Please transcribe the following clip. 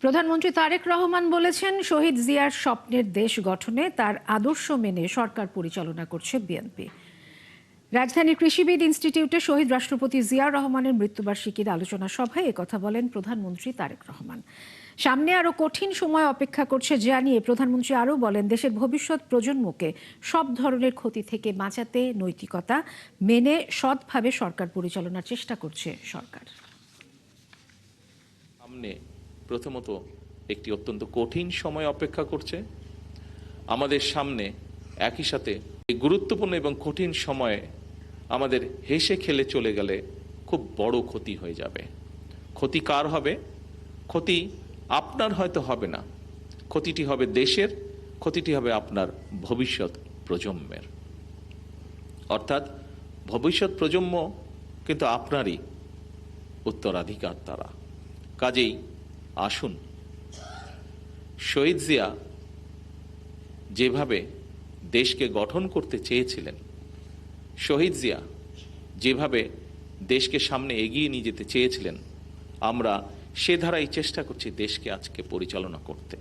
প্রধানমন্ত্রী তারেক রহমান বলেছেন, শহীদ জিয়ার স্বপ্নের দেশ গঠনে তার আদর্শ মেনে সরকার পরিচালনা করছে বিএনপি। রাজধানীর কৃষিবিদ ইনস্টিটিউটে শহীদ রাষ্ট্রপতি জিয়াউর রহমানের মৃত্যুবার্ষিকীর আলোচনা সভায় একথা বলেন প্রধানমন্ত্রী তারেক রহমান। সামনে আরো কঠিন সময় অপেক্ষা করছে জানিয়ে প্রধানমন্ত্রী আরও বলেন, দেশের ভবিষ্যৎ প্রজন্মকে সব ধরনের ক্ষতি থেকে বাঁচাতে নৈতিকতা মেনে সৎভাবে সরকার পরিচালনার চেষ্টা করছে সরকার। সামনে প্রথমত একটি অত্যন্ত কঠিন সময় অপেক্ষা করছে আমাদের সামনে। একই সাথে এই গুরুত্বপূর্ণ এবং কঠিন সময়ে আমাদের হেসে খেলে চলে গেলে খুব বড় ক্ষতি হয়ে যাবে। ক্ষতি কার হবে? ক্ষতি আপনার হয়তো হবে না, ক্ষতিটি হবে দেশের, ক্ষতিটি হবে আপনার ভবিষ্যৎ প্রজন্মের। অর্থাৎ ভবিষ্যৎ প্রজন্ম কিন্তু আপনারই উত্তরাধিকার তারা। কাজেই আসুন, শহীদ জিয়া যেভাবে দেশকে গঠন করতে চেয়েছিলেন, শহীদ জিয়া যেভাবে দেশকে সামনে এগিয়ে নিয়ে যেতে চেয়েছিলেন, আমরা সে ধারাই চেষ্টা করছি দেশকে আজকে পরিচালনা করতে।